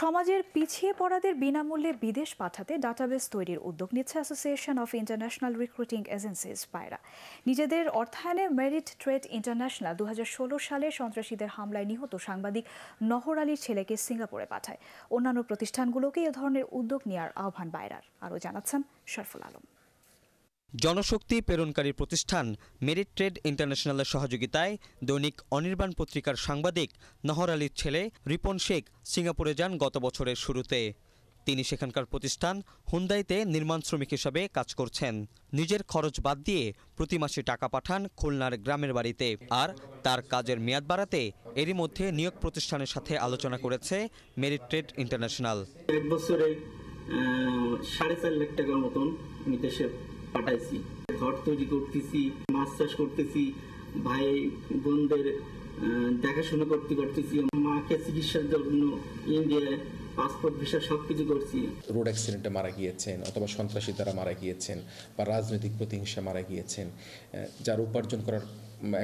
সমাজের পিছিয়ে পড়াদের বিনামূল্যে বিদেশ পাঠাতে ডাটাবেস তৈরির উদ্যোগ নিচ্ছে association of international recruiting agencies পায়রা। নিজেদের অর্থায়নে মেরিট ট্রেড ইন্টারন্যাশনাল 2016 সালে সন্ত্রাসীদের হামলায় নিহত সাংবাদিক নহর আলীর ছেলেকে সিঙ্গাপুরে পাঠায়। অন্যান্য প্রতিষ্ঠানগুলোকে এ ধরনের উদ্যোগ নেওয়ার আহ্বান পায়রার। আরও জানাচ্ছেন শরফুল আলম। জনশক্তি প্রেরণকারী প্রতিষ্ঠান মেরিট ট্রেড ইন্টারন্যাশনালের সহযোগিতায় দৈনিক অনির্বাণ পত্রিকার সাংবাদিক নহর আলীর ছেলে রিপন শেখ সিঙ্গাপুরে যান গত বছরের শুরুতে। তিনি সেখানকার প্রতিষ্ঠান হুন্দাইতে নির্মাণ শ্রমিক হিসাবে কাজ করছেন। নিজের খরচ বাদ দিয়ে প্রতি মাসে টাকা পাঠান খুলনার গ্রামের বাড়িতে। আর তার কাজের মেয়াদ বাড়াতে এরই মধ্যে নিয়োগ প্রতিষ্ঠানের সাথে আলোচনা করেছে মেরিট ট্রেড ইন্টারন্যাশনাল। এক বছরে 4.5 লাখ টাকার মতন বিদেশে পাঠাইছি। ঘর তৈরি করতেছি, মাছ চাষ করতেছি, ভাই বোনদের দেখাশোনা করতে পারতেছি, মাকে চিকিৎসার জন্য ইন্ডিয়ায় পাসপোর্ট ভিসা সবকিছু করছি। রোড অ্যাক্সিডেন্টে মারা গিয়েছেন অথবা সন্ত্রাসী দ্বারা মারা গিয়েছেন বা রাজনৈতিক প্রতিহিংসা মারা গিয়েছেন, যার উপার্জন করার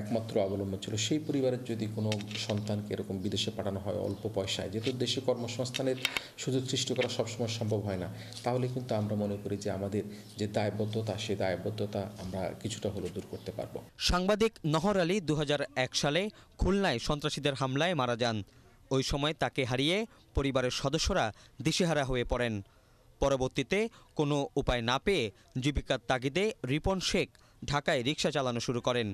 একমাত্র অবলম্বন ছিল সেই পরিবারের যদি কোনো সন্তানকে এরকম বিদেশে পাঠানো হয় অল্প পয়সায়, যেহেতু দেশে কর্মসংস্থানের সুযোগ সৃষ্টি করা সবসময় সম্ভব হয় না, তাহলে কিন্তু আমরা মনে করি যে আমাদের যে দায়বদ্ধতা সেই দায়বদ্ধতা আমরা কিছুটা হলেও দূর করতে পারবো। সাংবাদিক নহর আলী 2001 সালে খুলনায় সন্ত্রাসীদের হামলায় মারা যান। ওই সময় তাকে হারিয়ে পরিবারের সদস্যরা দিশেহারা হয়ে পড়েন। পরবর্তীতে কোনো উপায় না পেয়ে জীবিকার তাগিদে রিপন শেখ ঢাকায় রিকশা চালানো শুরু করেন।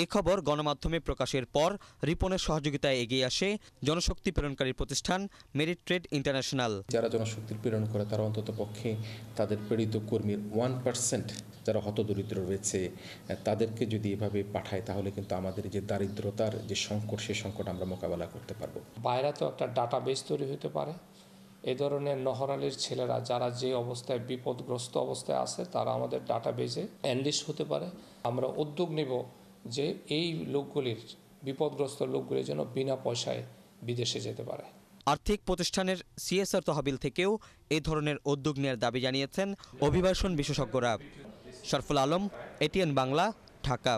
এ খবর গণমাধ্যমে প্রকাশের পর রিপনের সহযোগিতায় এগিয়ে আসে জনশক্তি প্রেরণকারী প্রতিষ্ঠান মেরিট ট্রেড ইন্টারন্যাশনাল। যারা জনশক্তির প্রেরণ করে তারা অন্তত পক্ষে তাদের প্রেরিত কর্মীর 1% যারা হতদরিদ্র রয়েছে তাদেরকে যদি এভাবে পাঠায় তাহলে কিন্তু আমাদের যে দারিদ্রতার যে সংকট সেই সংকট আমরা মোকাবেলা করতে পারবো। বাইরে তো একটা ডাটাবেস তৈরি হতে পারে। এই ধরনের নহর আলীর ছেলেরা যারা যে অবস্থায় বিপদগ্রস্ত অবস্থায় আছে তারা আমাদের ডাটাবেসে এনলিস্ট হতে পারে। আমরা উদ্যোগ নেব যে এই লোকগুলির বিপদগ্রস্ত লোকগুলির জন্য বিনা পয়সায় বিদেশে যেতে পারে। আর্থিক প্রতিষ্ঠানের সিএসআর তহবিল থেকেও এই ধরনের উদ্যোগ নেওয়ার দাবি জানিয়েছেন অভিবাসন বিশেষজ্ঞরা। শরফুল আলম, এটিএন বাংলা, ঢাকা।